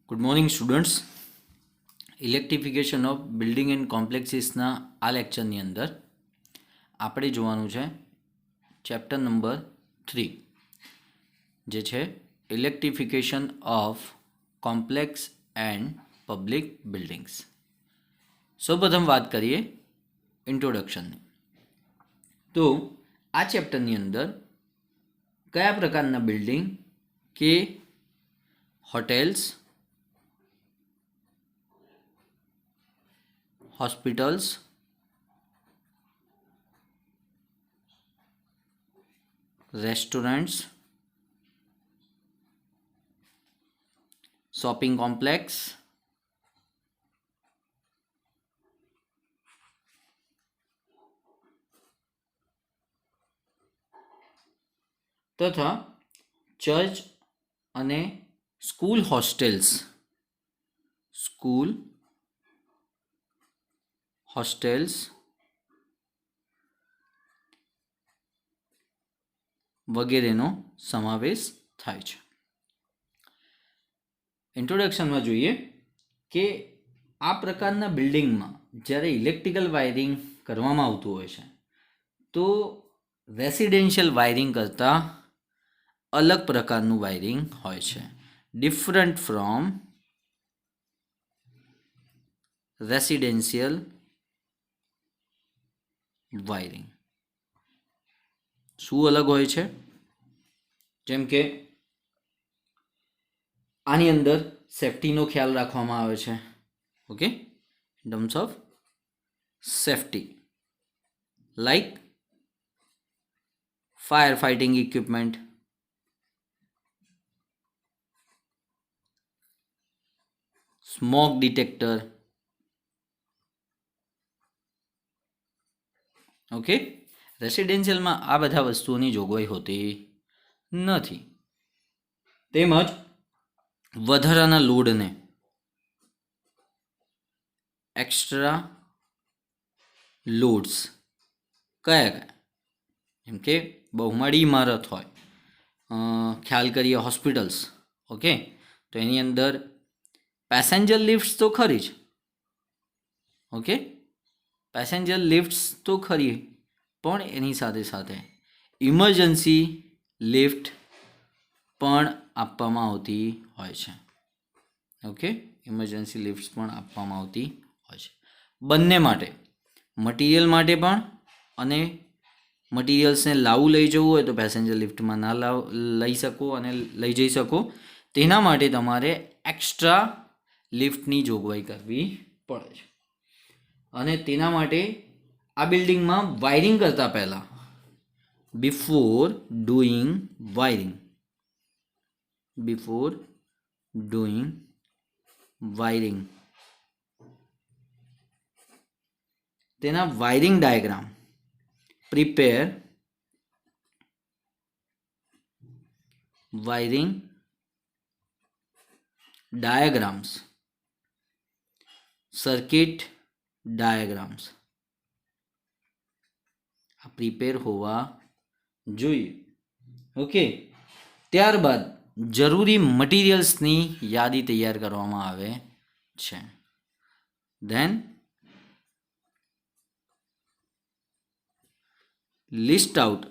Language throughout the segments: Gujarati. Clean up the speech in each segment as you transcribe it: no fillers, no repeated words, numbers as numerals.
Good morning students. Electrification of building and કોમ્પ્લેક્સીસના આ લેક્ચરની અંદર આપણે જોવાનું છે ચેપ્ટર નંબર 3, જે છે electrification of complex and public buildings. સૌપ્રથમ વાત કરીએ ઇન્ટ્રોડક્શનની. તો આ ચેપ્ટરની અંદર કયા પ્રકારના બિલ્ડિંગ કે hotels, hospitals, restaurants, shopping complex, તથા ચર્ચ અને સ્કૂલ હોસ્ટેલ્સ વગેરેનો સમાવેશ થાય છે. ઇન્ટ્રોડક્શનમાં જોઈએ કે આ પ્રકારના બિલ્ડિંગમાં જ્યારે ઇલેક્ટ્રિકલ વાયરિંગ કરવામાં આવતું હોય છે તો રેસિડેન્શિયલ વાયરિંગ કરતાં અલગ પ્રકારનું વાયરિંગ હોય છે, ડિફરન્ટ ફ્રોમ રેસિડેન્શિયલ વાયરિંગ. શું અલગ હોય છે? જેમ કે આની અંદર સેફ્ટીનો ખ્યાલ રાખવામાં આવે છે. Okay, in terms of safety, like fire fighting equipment, smoke detector. Okay, રેસિડેન્શિયલમાં આ બધા વસ્તુઓની જોગવાઈ હોતી નથી. તેમજ વધારાના લોડને, એક્સ્ટ્રા લોડ્સ કયા, જેમ કે બહુમાળી ઇમારત હોય, ખ્યાલ કરીએ હોસ્પિટલ્સ. ઓકે, તો એની અંદર પેસેન્જર લિફ્ટ્સ તો ખરી જ. ઓકે, પેસેન્જર લિફ્ટ્સ તો ખરી, પણ એની સાથે સાથે ઇમરજન્સી લિફ્ટ પણ આપવામાં આવતી હોય છે. ઓકે, ઇમરજન્સી લિફ્ટ્સ પણ આપવામાં આવતી હોય છે. બંને માટે, મટીરિયલ માટે પણ, અને મટીરિયલ્સને લાવું લઈ જવું હોય તો પેસેન્જર લિફ્ટમાં ના લઈ શકો અને લઈ જઈ શકો, તેના માટે તમારે એક્સ્ટ્રા લિફ્ટની જોગવાઈ કરવી પડે છે. અને તેના માટે આ બિલ્ડિંગમાં વાયરિંગ કરતાં પહેલાં, બિફોર ડુઈંગ વાયરિંગ, તેના wiring diagram prepare, wiring diagrams, circuit diagrams આ પ્રિપેર હોવા જોઈએ. ઓકે, ત્યારબાદ જરૂરી મટીરિયલ્સની યાદી તૈયાર કરવામાં આવે છે. Then list out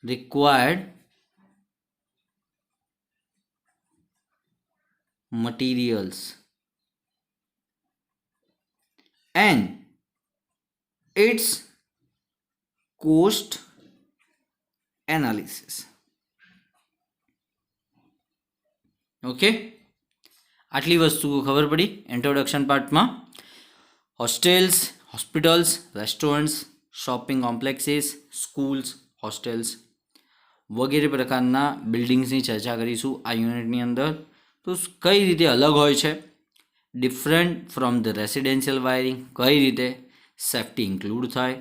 required materials and its cost analysis. Okay, આટલી વસ્તુઓ ખબર પડી ઇન્ટ્રોડક્શન પાર્ટમાં. Hostels, hospitals, restaurants, shopping complexes, schools, hostels વગેરે પ્રકારના બિલ્ડિંગ્સની ચર્ચા કરીશું આ યુનિટની અંદર. તો કઈ રીતે અલગ હોય છે, different from the residential wiring, કઈ રીતે સેફ્ટી ઇન્ક્લુડ થાય,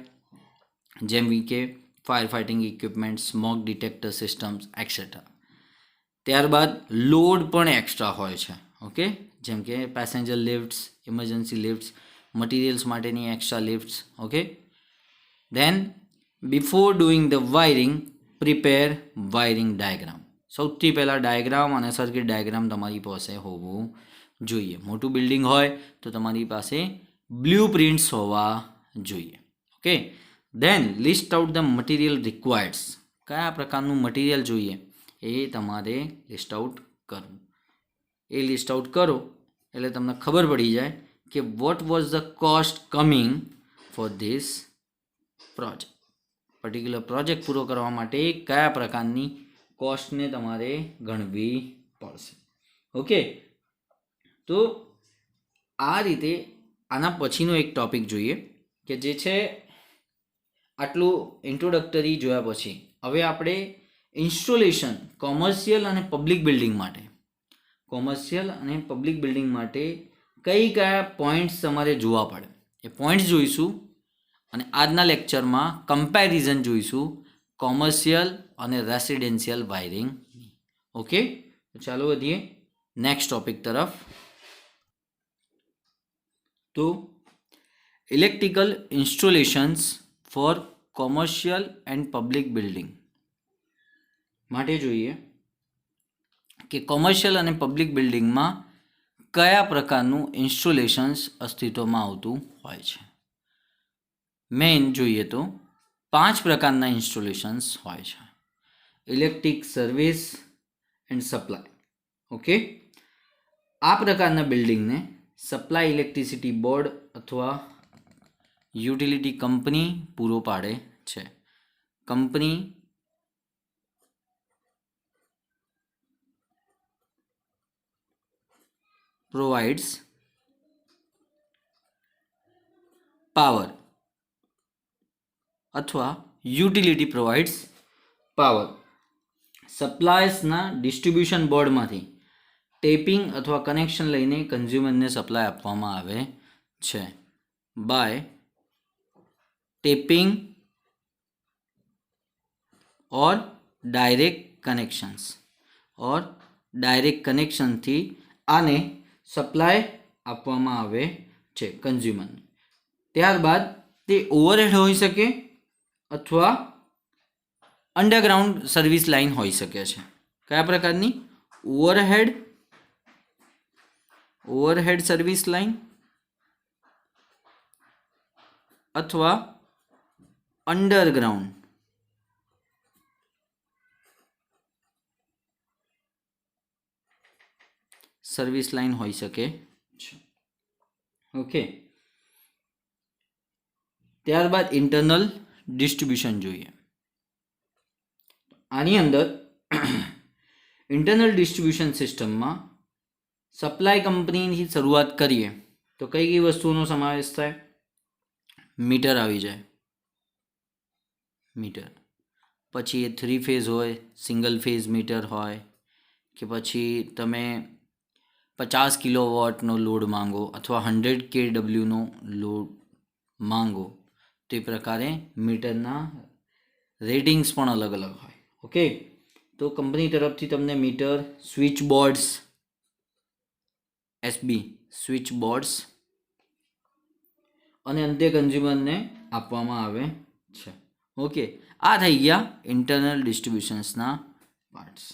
જેમ કે fire fighting equipment, smoke detector systems etcetera. ત્યારબાદ લોડ પણ એક્સ્ટ્રા હોય છે. ઓકે, જેમ કે passenger lifts, emergency lifts, materials માટેની extra lifts. Okay, then before doing the wiring, prepare wiring diagram. સૌથી પહેલાં ડાયાગ્રામ અને સર્કિટ ડાયાગ્રામ તમારી પાસે હોવું જોઈએ. મોટું બિલ્ડિંગ હોય તો તમારી પાસે બ્લુ પ્રિન્ટ્સ હોવા જોઈએ. Okay, then list out the material requireds. કયા પ્રકારનું મટીરિયલ જોઈએ એ તમારે લિસ્ટ આઉટ કરવું. એ લિસ્ટ આઉટ કરો એટલે તમને ખબર પડી જાય કે what was the cost coming for this project. Particular project પૂરો કરવા માટે કયા પ્રકારની કોસ્ટને તમારે ગણવી પડશે. ઓકે, તો આ રીતે આના પછીનો એક ટોપિક જોઈએ કે જે છે આટલું ઇન્ટ્રોડક્ટરી જોયા પછી હવે આપણે ઇન્સ્ટોલેશન કોમર્શિયલ અને પબ્લિક બિલ્ડિંગ માટે કયા પોઈન્ટ્સ તમારે જોવા પડે એ પોઈન્ટ્સ જોઈશું. અને આજના લેક્ચરમાં કમ્પેરિઝન જોઈશું કોમર્શિયલ અને રેસિડેન્શિયલ વાયરિંગ. ઓકે, તો ચાલો વધીએ નેક્સ્ટ ટોપિક તરફ. તો electrical installations for commercial and public building માટે જોઈએ કે કોમર્શિયલ અને પબ્લિક બિલ્ડિંગમાં કયા પ્રકારનું ઇન્સ્ટોલેશન્સ અસ્તિત્વમાં આવતું હોય છે. મેઇન જોઈએ તો 5 પ્રકારના ઇન્સ્ટોલેશન્સ હોય છે. Electric service and supply. Okay, આ પ્રકારના બિલ્ડિંગને સપ્લાય ઇલેક્ટ્રિસિટી બોર્ડ અથવા યુટિલિટી કંપની પૂરો પાડે છે. કંપની provides power અથવા યુટિલિટી પ્રોવાઇડ્સ પાવર. સપ્લાયર્સના ડિસ્ટ્રીબ્યુશન બોર્ડમાંથી ટેપિંગ અથવા કનેક્શન લઈને કન્ઝ્યુમરને સપ્લાય આપવામાં આવે છે. બાય ટેપિંગ ઓર ડાયરેક્ટ કનેક્શનથી આને સપ્લાય આપવામાં આવે છે કન્ઝ્યુમરને. ત્યારબાદ તે ઓવરહેડ હોઈ શકે અથવા અંડરગ્રાઉન્ડ સર્વિસ લાઇન હોઈ શકે છે. કયા પ્રકારની? ઓવરહેડ સર્વિસ લાઇન અથવા અંડરગ્રાઉન્ડ સર્વિસ લાઇન હોઈ શકે છે. ઓકે, ત્યારબાદ ઇન્ટરનલ ડિસ્ટ્રીબ્યુશન જોઈએ. આની અંદર ઇન્ટરનલ ડિસ્ટ્રીબ્યુશન સિસ્ટમમાં સપ્લાય કંપનીની શરૂઆત કરીએ તો કઈ કઈ વસ્તુઓનો સમાવેશ થાય? મીટર આવી જાય. મીટર પછી એ 3 ફેઝ હોય, સિંગલ ફેઝ મીટર હોય કે પછી તમે 50 કિલોવોટનો લોડ માંગો અથવા 100 kWનો લોડ માંગો તે પ્રકારે મીટરના રેટિંગ્સ પણ અલગ અલગ હોય. ઓકે, તો કંપની તરફથી તમને meter, switch boards, SB switch boards અને અંતે કન્ઝ્યુમરને આપવામાં આવે છે. ઓકે, આ થઈ ગયા ઇન્ટરનલ ડિસ્ટ્રીબ્યુશન્સના પાર્ટ્સ.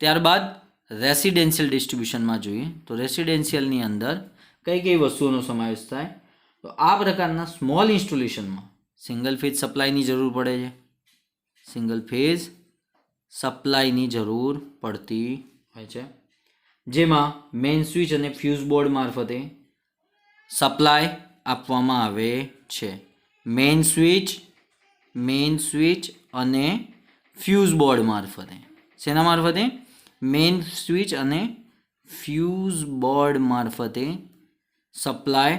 ત્યારબાદ રેસિડેન્શિયલ ડિસ્ટ્રીબ્યુશનમાં જોઈએ તો રેસિડેન્શિયલની અંદર કઈ કઈ વસ્તુઓનો સમાવેશ થાય? તો આ પ્રકારના સ્મોલ ઇન્સ્ટોલેશનમાં સિંગલ ફેઝ સપ્લાયની જરૂર પડે છે. સિંગલ ફેઝ સપ્લાયની જરૂર પડતી હોય છે, જેમાં મેઇન સ્વિચ અને ફ્યુઝ બોર્ડ મારફતે સપ્લાય આપવામાં આવે છે. મેઇન સ્વિચ અને ફ્યુઝ બોર્ડ મારફતે. શેના મારફતે? મેઇન સ્વિચ અને ફ્યુઝ બોર્ડ મારફતે સપ્લાય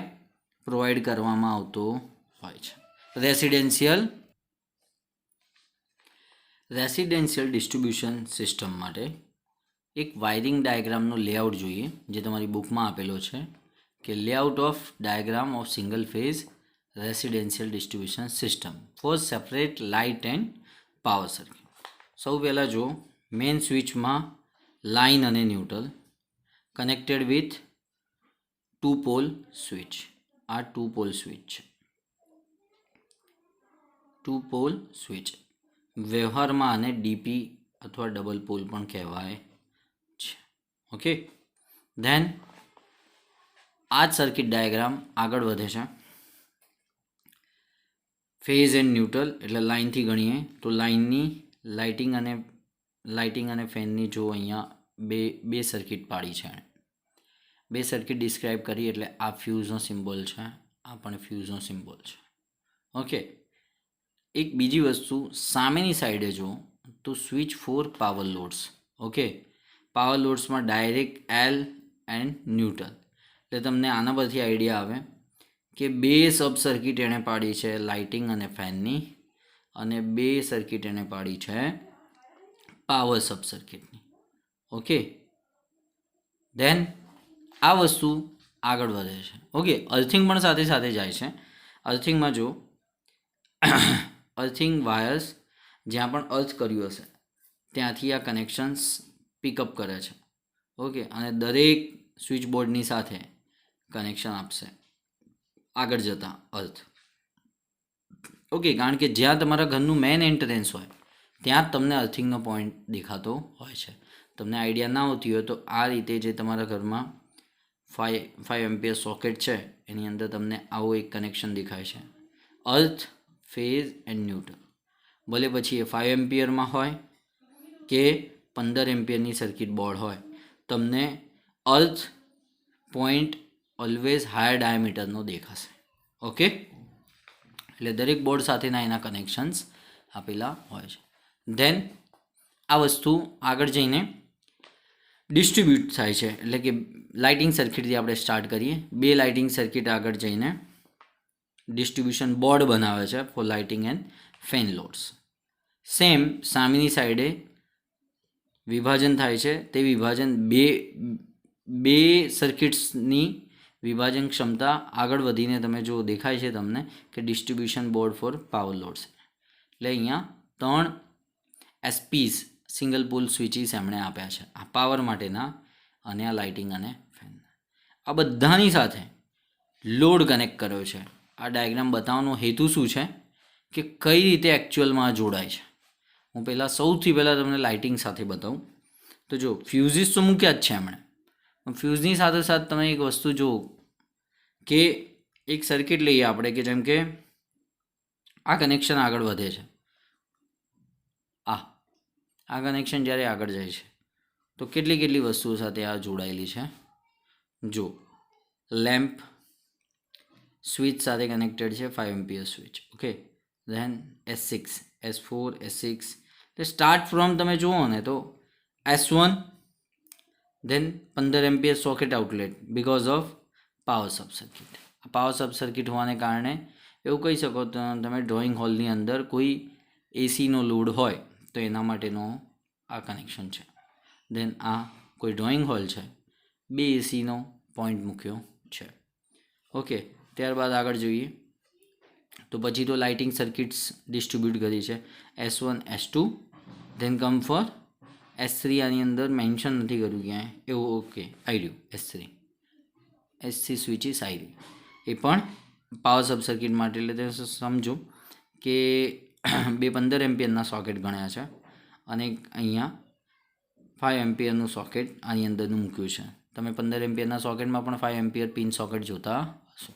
પ્રોવાઈડ કરવામાં આવતો હોય છે. રેસિડેન્શિયલ ડિસ્ટ્રીબ્યુશન સિસ્ટમ માટે એક વાયરિંગ ડાયાગ્રામનો લેઆઉટ જોઈએ, જે તમારી બુકમાં આપેલો છે કે layout of diagram of single phase residential distribution system for separate light and power circuit. સૌ પહેલાં જો મેઇન સ્વિચમાં લાઇન અને neutral connected with 2 pole switch. આ 2 પોલ સ્વિચ છે. 2 પોલ સ્વિચ વ્યવહારમાં આને ડીપી અથવા ડબલ પોલ પણ કહેવાય છે. ઓકે, ધેન આ જ સર્કિટ ડાયાગ્રામ આગળ વધે છે. ફેઝ એન્ડ ન્યુટ્રલ એટલે લાઇનથી ગણીએ તો લાઇનની લાઇટિંગ અને ફેનની જો અહીંયા બે સર્કિટ પાડી છે. બે સર્કિટ ડિસ્ક્રાઇબ કરી એટલે આ ફ્યુઝનો સિમ્બોલ છે, આ પણ ફ્યુઝનો સિમ્બોલ છે. ઓકે, એક બીજી વસ્તુ સામેની સાઈડે જો તો switch for power loads. Okay, power લોડ્સમાં ડાયરેક્ટ એલ એન્ડ ન્યુટ્રલ. એટલે તમને આના પરથી આઈડિયા આવે કે બે સબ સર્કિટ એણે પાડી છે લાઇટિંગ અને ફેનની, અને બે સર્કિટ એણે પાડી છે પાવર સબ સર્કિટની. ઓકે, ધેન આ વસ્તુ આગળ વધે છે. ઓકે, અર્થિંગ પણ સાથે સાથે જાય છે. અર્થિંગમાં જો અર્થિંગ વાયર્સ જ્યાં પણ અર્થ કર્યું હશે ત્યાંથી આ કનેક્શન્સ પિકઅપ કરે છે. ઓકે, અને દરેક સ્વિચ બોર્ડની સાથે કનેક્શન આપશે આગળ જતા અર્થ. ઓકે, કારણ કે જ્યાં તમારા ઘરનું મેઇન એન્ટ્રન્સ હોય ત્યાં જ તમને અર્થિંગનો પોઈન્ટ દેખાતો હોય છે. તમને આઈડિયા ના હોતી હોય તો આ રીતે જે તમારા ઘરમાં 5 એમ્પિયર સોકેટ છે એની અંદર તમને આવું એક કનેક્શન દેખાય છે, અર્થ, ફેઝ એન્ડ ન્યુટ્રલ. ભલે પછી એ 5 એમ્પિયરમાં હોય કે 15 એમ્પિયરની સર્કિટ બોર્ડ હોય, તમને અર્થ પોઈન્ટ ઓલવેઝ હાયર ડાયામીટરનો દેખાશે. ઓકે, એટલે દરેક બોર્ડ સાથેના એના કનેક્શન્સ આપેલા હોય છે. ધેન આ વસ્તુ આગળ જઈને ડિસ્ટ્રીબ્યુટ થાય છે. એટલે કે લાઇટિંગ સર્કિટથી આપણે સ્ટાર્ટ કરીએ. બે લાઇટિંગ સર્કિટ આગળ જઈને ડિસ્ટ્રીબ્યુશન બોર્ડ બનાવે છે for lighting and fan loads. Same સામેની સાઈડે વિભાજન થાય છે. તે વિભાજન બે સર્કિટ્સની વિભાજન ક્ષમતા આગળ વધીને તમે જો દેખાય છે તમને કે distribution board four power loads. એટલે અહીંયા 3 એસપીઝ સિંગલ પોલ સ્વિચીસ એમણે આપ્યા છે આ પાવર માટેના અને આ લાઇટિંગ અને ફેન. આ બધાની સાથે લોડ કનેક્ટ કર્યો છે. આ ડાયાગ્રામ બતાવવાનો હેતુ શું છે કે કઈ રીતે એકચ્યુઅલમાં જોડાય છે. હું સૌથી પહેલાં તમને લાઇટિંગ સાથે બતાવું તો જો ફ્યુઝિસ તો મૂક્યા જ છે એમણે. ફ્યુઝની સાથે સાથે તમે એક વસ્તુ જુઓ કે એક સર્કિટ લઈએ આપણે કે જેમ કે આ કનેક્શન આગળ વધે છે, આ કનેક્શન જ્યારે આગળ જાય છે તો કેટલી વસ્તુઓ સાથે આ જોડાયેલી છે. જો લેમ્પ સ્વિચ સાથે કનેક્ટેડ છે 5 ampere switch. Okay, than S6, S4, S6. એટલે સ્ટાર્ટ ફ્રોમ તમે જુઓ ને તો S1, then 15 ampere socket outlet because of power sub circuit. આ પાવર સબ સર્કિટ હોવાને કારણે એવું કહી શકો તમે ડ્રોઈંગ હોલની અંદર કોઈ એસીનો લોડ હોય તો એના માટેનો આ કનેક્શન છે. ધેન આ કોઈ ડ્રોઈંગ હોલ છે, બે એસીનો પોઈન્ટ મૂક્યો છે. ઓકે, ત્યારબાદ આગળ જોઈએ તો પછી તો લાઇટિંગ સર્કિટ્સ ડિસ્ટ્રીબ્યુટ કરી છે S1, S2, than come for S3. આની અંદર મેન્શન નથી કર્યું ક્યાંય એવું. ઓકે, આવી રહ્યું S3 સ્વિચીસ આવી રહ્યું. એ પણ પાવર સબ સર્કિટ માટે. એટલે તમે સમજો કે બે 15 એમ્પિયરના સોકેટ ગણ્યા છે અને અહીંયા 5 એમ્પિયરનું સોકેટ આની અંદરનું મૂક્યું છે. તમે 15 એમ્પિયરના સોકેટમાં પણ 5 એમ્પિયર પિન સોકેટ જોતા હશો.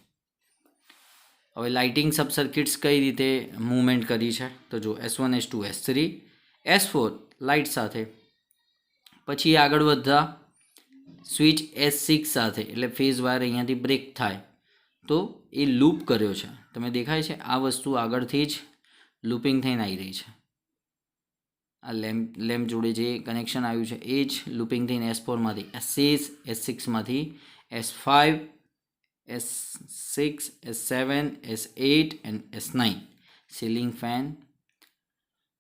હવે લાઇટિંગ સબ સર્કિટ્સ કઈ રીતે મૂવમેન્ટ કરી છે તો જો S1, S2, S3, S4 light સાથે. પછી આગળ વધતા સ્વિચ S6 સાથે, એટલે ફેઝ વાયર અહીંયાથી બ્રેક થાય તો એ લૂપ કર્યો છે. તમે દેખાય છે આ વસ્તુ આગળથી જ લૂપિંગ થઈને આવી રહી છે. આ લેમ્પ જોડે જે કનેક્શન આવ્યું છે એ જ લૂપિંગ થઈને S4માંથી S6, S6માંથી S5, S6, S7, S8 and S9 ceiling fan,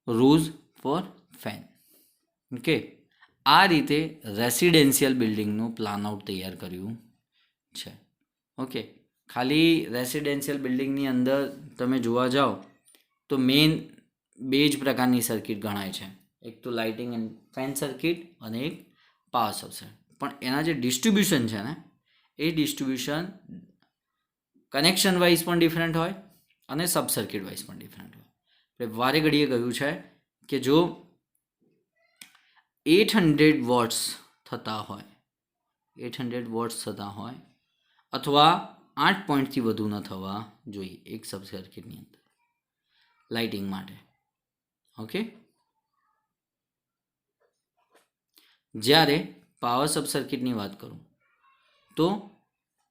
rose for fan. Okay, આ રીતે રેસિડેન્શિયલ બિલ્ડિંગનું પ્લાન આઉટ તૈયાર કર્યું છે. ઓકે, ખાલી રેસિડેન્શિયલ બિલ્ડિંગની અંદર તમે જોવા જાઓ તો મેઇન બે જ પ્રકારની સર્કિટ ગણાય છે, એક તો લાઇટિંગ એન્ડ ફેન સર્કિટ અને એક પાવર સબ સર્કિટ. પણ એના જે ડિસ્ટ્રીબ્યુશન છે ને એ ડિસ્ટ્રીબ્યુશન કનેક્શન વાઇઝ પણ ડિફરન્ટ હોય અને સબ સર્કિટ વાઇઝ પણ ડિફરન્ટ હોય. એટલે વારે ઘડીએ કહ્યું છે કે જો 800 વોટ્સ થતા હોય 800 વોટ્સ થતા હોય અથવા 8 પોઈન્ટથી વધુ ન થવા જોઈએ એક સબ સર્કિટની અંદર લાઇટિંગ માટે. ઓકે, જ્યારે પાવર સબ સર્કિટની વાત કરું તો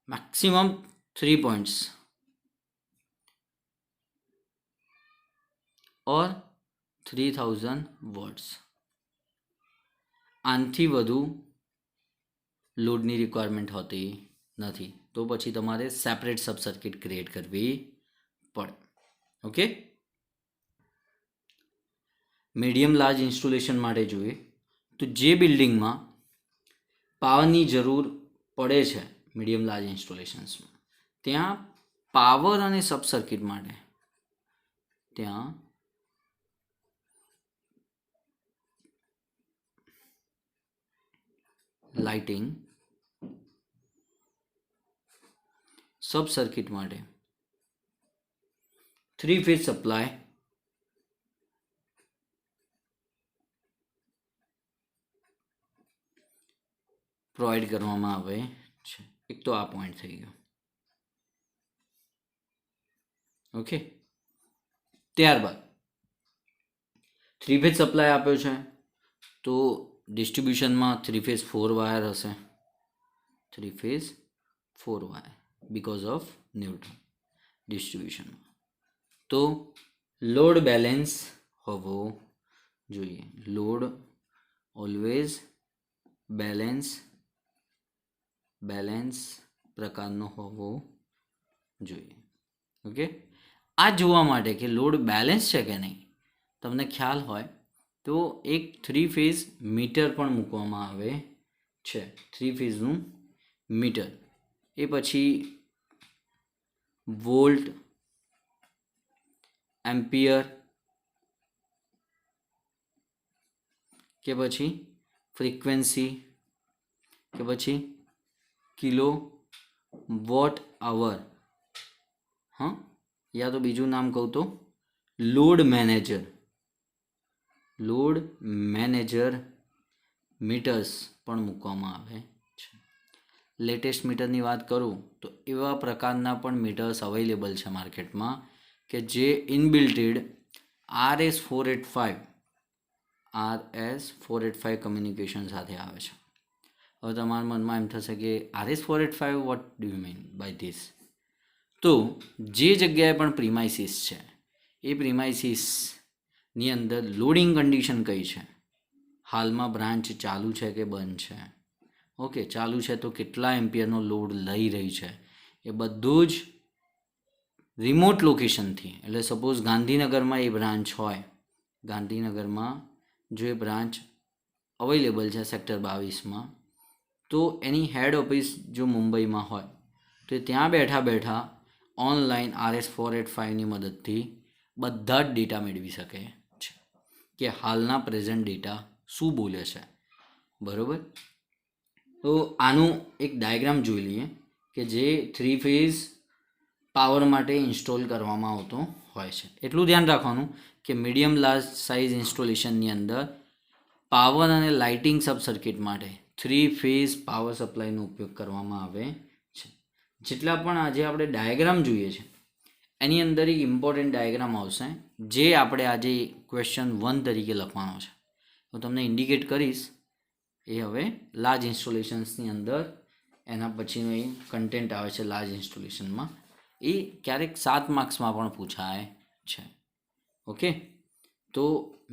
મેક્સિમમ 3 પોઈન્ટ્સ ઓર 3000 વોટ્સ. આનાથી વધુ લોડની રિક્વાયરમેન્ટ હોતી નથી, તો પછી તમારે સેપરેટ સબ સર્કિટ ક્રિએટ કરવી પડે. ઓકે, મીડિયમ લાર્જ ઇન્સ્ટોલેશન માટે જોઈએ તો જે બિલ્ડિંગમાં પાવરની જરૂર પડે છે મીડિયમ લાર્જ ઇન્સ્ટોલેશન્સમાં, ત્યાં પાવર અને સબ સર્કિટ માટે ત્યાં લાઇટિંગ, સબ સર્કિટ માટે 3 ફેઝ સપ્લાય પ્રોવાઈડ કરવામાં આવે છે. એક તો આ પોઈન્ટ થઈ ગયો. ઓકે, ત્યારબાદ 3 ફેઝ સપ્લાય આપ્યો છે તો ડિસ્ટ્રીબ્યુશનમાં 3 ફેઝ 4 વાયર હશે. 3 phase 4 wire because of neutral ડિસ્ટ્રીબ્યુશનમાં. તો લોડ બેલેન્સ હોવો જોઈએ. લોડ ઓલવેઝ બેલેન્સ પ્રકારનો હોવો જોઈએ. ઓકે, આ જોવા માટે કે લોડ બેલેન્સ છે કે નહીં તમને ખ્યાલ હોય તો એક 3 ફેઝ મીટર પણ મૂકવામાં આવે છે. 3 ફેઝનું મીટર, એ પછી વોલ્ટ, એમ્પિયર કે પછી ફ્રીક્વન્સી કે પછી કિલો વોટ અવર, હા, યા તો બીજું નામ કહું તો લોડ મેનેજર મીટર્સ પણ મૂકવામાં આવે છે. લેટેસ્ટ મીટરની વાત કરું તો એવા પ્રકારના પણ મીટર્સ અવેલેબલ છે માર્કેટમાં કે જે ઇનબિલ્ટેડ RS485 કમ્યુનિકેશન સાથે આવે છે. હવે તમારા મનમાં એમ થશે કે RS485 what do you mean by this? તો જે જગ્યાએ પણ પ્રિમાઇસીસ છે એ પ્રિમાઇસીસની અંદર લોડિંગ કન્ડિશન કઈ છે, હાલમાં બ્રાન્ચ ચાલુ છે કે બંધ છે, ઓકે, ચાલુ છે તો કેટલા એમ્પિયરનો લોડ લઈ રહી છે, એ બધું જ રિમોટ લોકેશનથી, એટલે સપોઝ ગાંધીનગરમાં એ બ્રાન્ચ હોય, ગાંધીનગરમાં જો એ બ્રાન્ચ અવેલેબલ છે સેક્ટર 22માં, તો એની હેડ ઓફિસ જો મુંબઈમાં હોય તો ત્યાં બેઠા ઓનલાઈન RS485ની મદદથી બધા જ ડેટા મેળવી શકે છે કે હાલના પ્રેઝન્ટ ડેટા શું બોલે છે. બરાબર, તો આનું એક ડાયાગ્રામ જોઈ લઈએ કે જે 3 ફેઝ પાવર માટે ઇન્સ્ટોલ કરવામાં આવતો હોય છે. એટલું ધ્યાન રાખવાનું કે મીડિયમ લાર્જ સાઇઝ ઇન્સ્ટોલેશનની અંદર પાવર અને લાઇટિંગ સબ સર્કિટ માટે 3 ફેઝ પાવર સપ્લાયનો ઉપયોગ કરવામાં આવે છે. જેટલા પણ આજે આપણે ડાયાગ્રામ જોઈએ છે એની અંદર એક ઇમ્પોર્ટન્ટ ડાયાગ્રામ આવશે જે આપણે આજે ક્વેશ્ચન 1 તરીકે લખવાનો છે. હું તમને ઇન્ડિકેટ કરીશ. એ હવે લાર્જ ઇન્સ્ટોલેશન્સની અંદર એના પછીનો એ કન્ટેન્ટ આવે છે લાર્જ ઇન્સ્ટોલેશનમાં, એ ક્યારેક 7 માર્ક્સમાં પણ પૂછાય છે. ઓકે, તો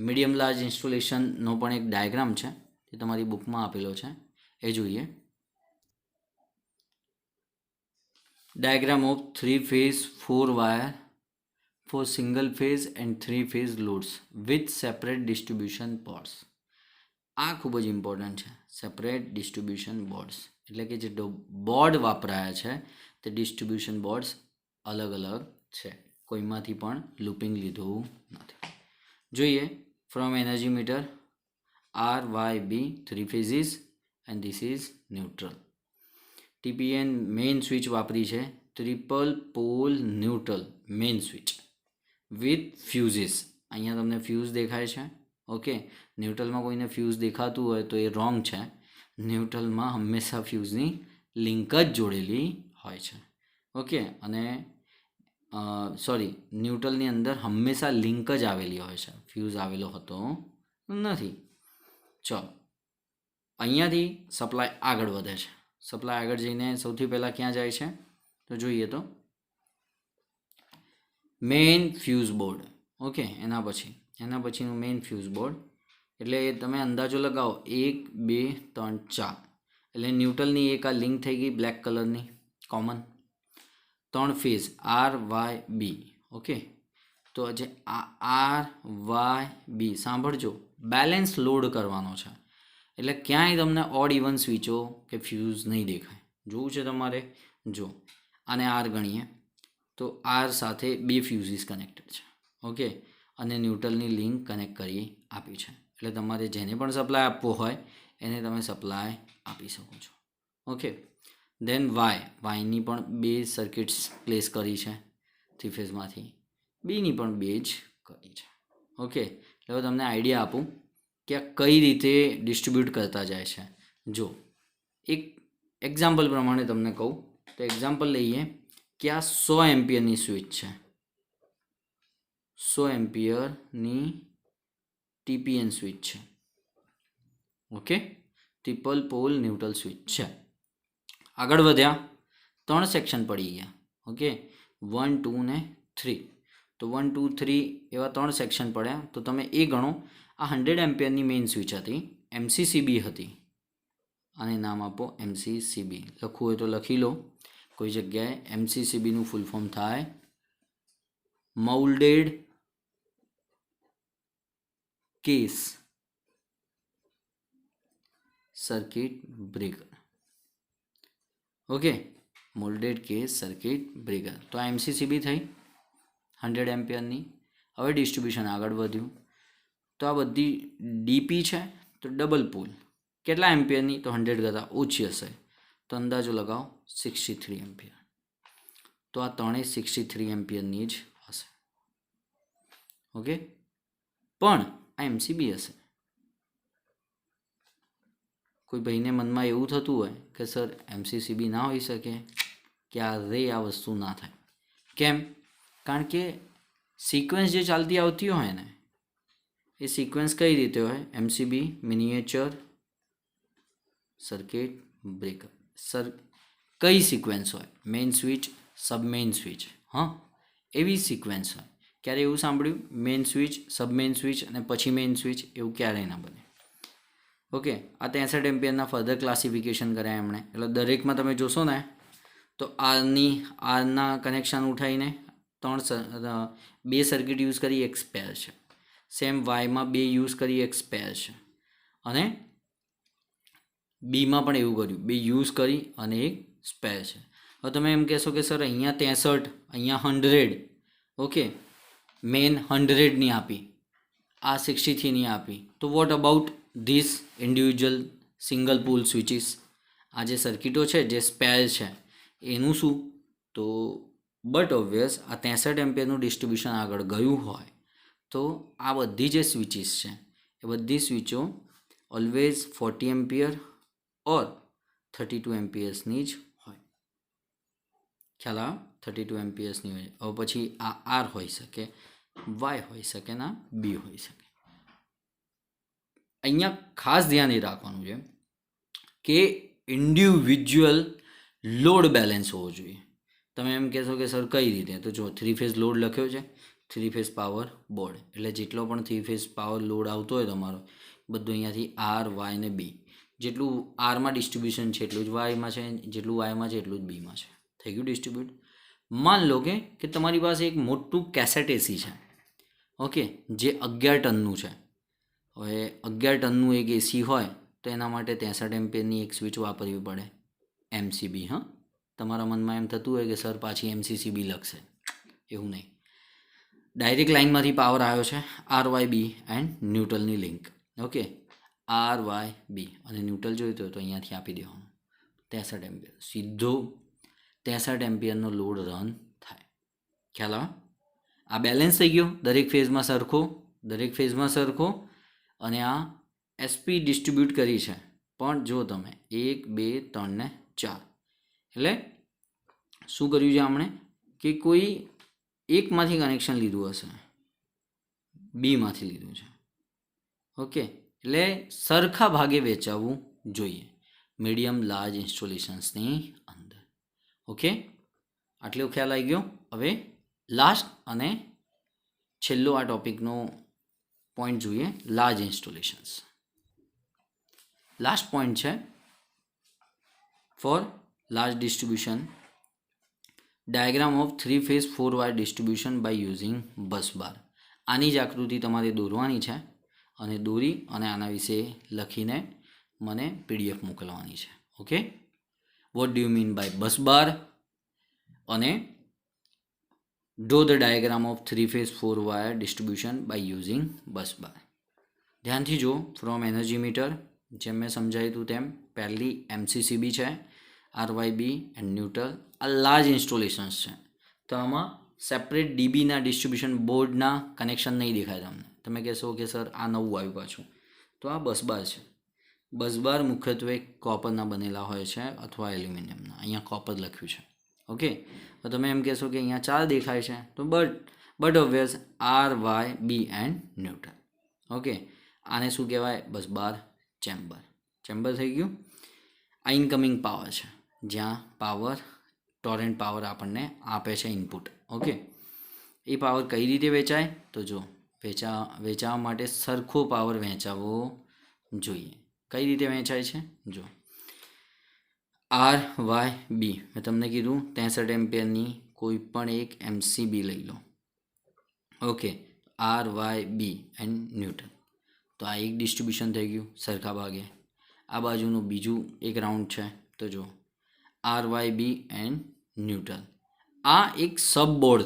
મીડિયમ લાર્જ ઇન્સ્ટોલેશનનો પણ એક ડાયાગ્રામ છે જે તમારી બુકમાં આપેલો છે, એ જોઈએ. Diagram of 3 phase 4 wire for single phase and 3 phase loads with separate distribution boards. આ ખૂબ જ ઇમ્પોર્ટન્ટ છે. સેપરેટ ડિસ્ટ્રીબ્યુશન બોર્ડ્સ એટલે કે જે બોર્ડ વાપરાયા છે તે ડિસ્ટ્રીબ્યુશન બોર્ડ્સ અલગ છે, કોઈમાંથી પણ લૂપિંગ લીધું નથી. જોઈએ from energy meter RYB 3 phases and this is neutral. TPN main switch વાપરી છે, triple pole neutral main switch with fuses. અહીંયા તમને ફ્યુઝ દેખાય છે. ઓકે, ન્યુટ્રલમાં કોઈને ફ્યુઝ દેખાતું હોય તો એ રોંગ છે. ન્યુટ્રલમાં હંમેશા ફ્યુઝની લિંક જ જોડેલી હોય છે. ઓકે, અને સોરી, ન્યુટ્રલની અંદર હંમેશા લિંક જ આવેલી હોય છે, ફ્યુઝ આવેલો હોતો નથી. ચલો, અહીંયાથી સપ્લાય આગળ વધે છે. સપ્લાય આગળ જઈને સૌથી પહેલાં ક્યાં જાય છે તો જોઈએ તો મેઇન ફ્યુઝ બોર્ડ. ઓકે, એના પછીનું મેઇન ફ્યુઝ બોર્ડ. એટલે તમે અંદાજો લગાવો 1 2 3 4, એટલે ન્યુટ્રલની એક આ લિંક થઈ ગઈ બ્લેક કલરની કોમન. 3 phase RYB. ઓકે, તો જે આ RYB સાંભળજો, બેલેન્સ લોડ કરવાનો છે. એટલે ક્યાંય તમને ઓડ ઇવન સ્વિચો કે ફ્યુઝ નહીં દેખાય. જોવું છે તમારે? જો આને R ગણીએ તો R સાથે 2 ફ્યુઝીસ કનેક્ટેડ છે. ઓકે, અને ન્યુટ્રલની લિંક કનેક્ટ કરી આપી છે. એટલે તમારે જેને પણ સપ્લાય આપવો હોય એને તમે સપ્લાય આપી શકો છો. ઓકે, દેન વાયની પણ 2 સર્કિટ્સ પ્લેસ કરી છે 3 ફેઝમાંથી, બીની પણ 2 જ કરી છે. ઓકે, એટલે હવે તમને આઈડિયા આપું કે આ કઈ રીતે ડિસ્ટ્રીબ્યુટ કરતા જાય છે. જો એક એક્ઝામ્પલ પ્રમાણે તમને કહું તો એક્ઝામ્પલ લઈએ કે આ 100 એમ્પિયરની સ્વિચ છે. 100 એમ્પિયરની TPN સ્વિચ છે. Okay, triple pole neutral switch છે. આગળ વધ્યા, 3 સેક્શન પડી ગયા. ઓકે, 1 2 ને 3. તો 1 2 3 એવા 3 સેક્શન પડ્યા. તો તમે એ ગણો, આ 100 એમ્પિયરની મેઇન સ્વિચ હતી, MCCB હતી, અને નામ આપો MCCB. લખવું હોય તો લખી લો કોઈ જગ્યાએ. MCCBનું ફૂલ ફોર્મ થાય moulded case circuit breaker. Okay, moulded case circuit breaker. તો આ MCCB થઈ 100 એમ્પિયરની. હવે ડિસ્ટ્રીબ્યુશન આગળ વધ્યું તો આ બધી DP છે, તો ડબલ પોલ કેટલા એમ્પિયરની? તો 100 કરતાં ઓછી હશે, તો અંદાજો લગાવો 63 એમ્પિયર. તો આ ત્રણેય 63 એમ્પિયરની જ હશે. ઓકે, પણ આ MCB હશે. કોઈ ભાઈને મનમાં એવું થતું હોય કે સર MCCB ના હોઈ શકે, ક્યારે આ વસ્તુ ના થાય. કેમ? કારણ કે સિક્વન્સ જે ચાલતી આવતી હોય ને, એ સિક્વન્સ કઈ રીતે હોય? MCB miniature circuit breaker. કઈ સિક્વન્સ હોય? મેઇન સ્વિચ, સબ મેઇન સ્વિચ. હા, એવી સિક્વન્સ હોય. ક્યારે એવું સાંભળ્યું? મેઇન સ્વિચ, સબ મેઇન સ્વિચ અને પછી મેઇન સ્વિચ, એવું ક્યારેય ના બને. ઓકે, આ 63 એમ્પિયરના ફર્ધર ક્લાસિફિકેશન કર્યા એમણે. એટલે દરેકમાં તમે જોશો ને તો આરના કનેક્શન ઉઠાવીને 2 સર્કિટ યુઝ કરી, એક સ્પેર છે. સેમ વાયમાં 2 યુઝ કરી, એક સ્પેર છે. અને બીમાં પણ એવું કર્યું, 2 યુઝ કરી અને એક સ્પેર છે. હવે તમે એમ કહેશો કે સર અહીંયા 63, અહીંયા 100. ઓકે, મેઇન 100ની આપી, આ 63ની આપી. તો what about this individual single pole switches? આ જે સર્કિટો છે જે સ્પેર છે એનું શું? તો બટ ઓબ્વિયસ આ 63 એમ્પિયરનું ડિસ્ટ્રીબ્યુશન આગળ ગયું હોય તો આ બધી જે સ્વિચીસ છે એ બધી સ્વિચો ઓલવેઝ 40 એમ્પિયર ઓર 32 એમ્પિયર્સની જ હોય. ખ્યાલ આવે? 32 એમ્પિયર્સની હોય. હવે પછી આ આર હોઈ શકે, વાય હોઈ શકે, ના બી હોઈ શકે. અહીંયા ખાસ ધ્યાન એ રાખવાનું છે કે ઇન્ડિવિજ્યુઅલ લોડ બેલેન્સ હોવો જોઈએ. તમે એમ કહેશો કે સર કઈ રીતે? તો જો 3 ફેઝ લોડ લખ્યો છે, 3 ફેઝ પાવર બોર્ડ. એટલે જેટલો પણ 3 ફેઝ પાવર લોડ આવતો હોય તમારો, બધું અહીંયાથી આર, વાય ને બી. જેટલું આરમાં ડિસ્ટ્રીબ્યુશન છે એટલું જ વાયમાં છે, જેટલું વાયમાં છે એટલું જ બીમાં છે. થઈ ગયું ડિસ્ટ્રીબ્યુટ. માન લો કે તમારી પાસે એક મોટું કેસેટ એસી છે. ઓકે, જે 11 ટનનું છે. હવે 11 ટનનું એક એસી હોય તો એના માટે 63 એમ્પિયરની એક સ્વિચ વાપરવી પડે, MCB. હા, તમારા મનમાં એમ થતું હોય કે સર પાછી MCCB લખશે. એવું નહીં, ડાયરેક્ટ લાઇનમાંથી પાવર આવ્યો છે, RYB એન્ડ ન્યુટ્રલની લિંક. ઓકે, RYB અને ન્યુટ્રલ જોઈતો હોય તો અહીંયાથી આપી દેવાનું 63 એમ્પિયર. સીધો 63 એમ્પિયરનો લોડ રન થાય. ખ્યાલ આવે? આ બેલેન્સ થઈ ગયો, દરેક ફેઝમાં સરખો. અને આ એસપી ડિસ્ટ્રીબ્યુટ કરી છે, પણ જો તમે 1 2 3 ને 4 એટલે શું કર્યું છે આપણે કે કોઈ એકમાંથી કનેક્શન લીધું હશે, બીમાંથી લીધું છે. ઓકે, એટલે સરખા ભાગે વેચાવવું જોઈએ મીડિયમ લાર્જ ઇન્સ્ટોલેશન્સની અંદર. ઓકે, આટલો ખ્યાલ આવી ગયો. હવે લાસ્ટ અને છેલ્લો આ ટોપિકનો પોઈન્ટ જોઈએ, લાર્જ ઇન્સ્ટોલેશન્સ. લાસ્ટ પોઈન્ટ છે for large distribution, diagram of 3 phase 4 wire distribution by using bus bar. આની જ આકૃતિ તમારે દોરવાની છે અને દોરી અને આના વિશે લખીને મને પીડીએફ મોકલવાની છે. Okay, what do you mean by bus bar અને draw the diagram of 3 phase 4 wire distribution by using bus bar. ધ્યાનથી જો, ફ્રોમ એનર્જી મીટર, જેમ મેં સમજાવ્યું હતું તેમ પહેલી એમસીસીબી છે, આરવાયબી એન્ડ ન્યુટ્રલ. આ લાર્જ ઇન્સ્ટોલેશન્સ છે, તો આમાં સેપરેટ ડીબીના ડિસ્ટ્રીબ્યુશન બોર્ડના કનેક્શન નહીં દેખાય તમને. તમે કહેશો કે સર આ નવું આવ્યું પાછું, તો આ બસબાર છે. બસબાર મુખ્યત્વે કોપરના બનેલા હોય છે અથવા એલ્યુમિનિયમના. અહીંયા કોપર લખ્યું છે. ઓકે, તો તમે એમ કહેશો કે અહીંયા 4 દેખાય છે, તો but obvious R Y B and neutral. Okay, આને શું કહેવાય? Busbar chamber. ચેમ્બર થઈ ગયું. આ ઇનકમિંગ પાવર છે, જ્યાં પાવર ટોરેન્ટ પાવર આપણને આપે છે ઇનપુટ. ઓકે, એ પાવર કઈ રીતે વેચાય? તો જો વેચાવા માટે સરખો પાવર વહેંચાવવો જોઈએ. કઈ રીતે વહેંચાય છે? જો આર વાય બી, મેં તમને કીધું 63 એમ્પિયરની કોઈ પણ એક એમસીબી લઈ લો. Okay, R Y B and neutral. તો આ એક ડિસ્ટ્રીબ્યુશન થઈ ગયું સરખા ભાગે. આ બાજુનું બીજું એક રાઉન્ડ છે, તો જો R Y B and neutral. આ એક સબ બોર્ડ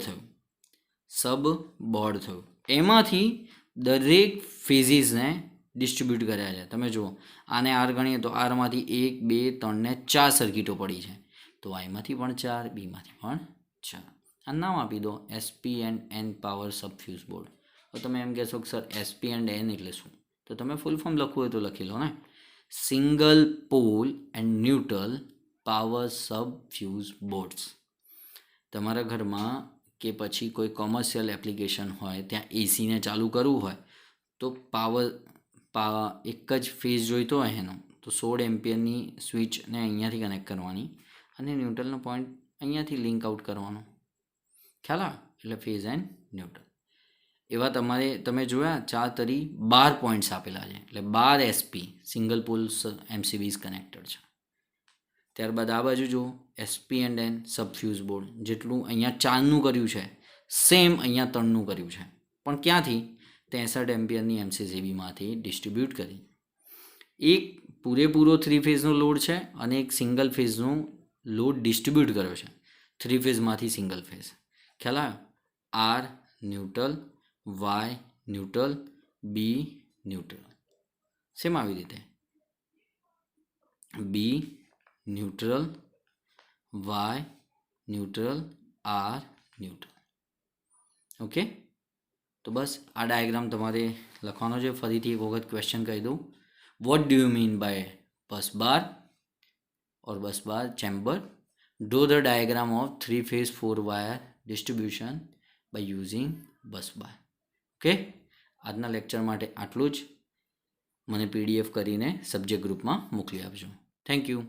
થયું. એમાંથી દરેક ફેઝિસને ડિસ્ટ્રીબ્યુટ કર્યા છે. તમે જુઓ, આને આર ગણીએ તો આરમાંથી 1 2 3 ને 4 સર્કિટો પડી છે, તો આઈમાંથી પણ 4, બીમાંથી પણ 4. આ નામ આપી દો SP and N power subfuse board. તો તમે એમ કહેશો કે સર એસપી એન્ડ એન એટલે શું? તો તમે ફૂલ ફોર્મ લખવું હોય તો લખી લો ને, single pole and neutral power subfuse boards. તમારા ઘરમાં કે પછી કોઈ કોમર્શિયલ એપ્લિકેશન હોય, ત્યાં એસીને ચાલુ કરવું હોય તો પાવર એક જ ફેઝ જોઈતો હોય એનો, તો 16 એમ્પિયરની સ્વિચને અહીંયાથી કનેક્ટ કરવાની અને ન્યુટ્રલનો પોઈન્ટ અહીંયાથી લિંક આઉટ કરવાનો. ખ્યાલ આવે? એટલે ફેઝ એન્ડ ન્યુટ્રલ. એવા તમે જોયા 4 તરી 12 પોઈન્ટ્સ આપેલા છે, એટલે 12 એસપી સિંગલ પોલ એમસીબીઝ કનેક્ટેડ છે. ત્યારબાદ આ બાજુ જુઓ, એસપી એન્ડ એન સબફ્યુઝ બોર્ડ. જેટલું અહીંયા 4નું કર્યું છે, સેમ અહીંયા 3નું કર્યું છે, પણ ક્યાંથી? 63 એમ્પિયરની એમસીસીબીમાંથી ડિસ્ટ્રીબ્યુટ કરી. એક પૂરેપૂરો 3 ફેઝનો લોડ છે અને એક સિંગલ ફેઝનો લોડ ડિસ્ટ્રીબ્યુટ કર્યો છે 3 ફેઝમાંથી સિંગલ ફેઝ. ખ્યાલ આવ્યો? R neutral, Y neutral, B neutral. Same આવી રીતે B neutral, Y neutral, R neutral. Okay, તો બસ આ ડાયાગ્રામ તમારે લખવાનો છે. ફરીથી એક વખત ક્વેશ્ચન કહી દઉં, what do you mean by bus bar और bus bar chamber? Draw the diagram of 3 phase 4 wire distribution by using bus bar. Okay, આજના લેક્ચર માટે આટલું જ. મને પીડીએફ કરીને સબ્જેક્ટ ગ્રુપમાં મોકલી આપજો. Thank you.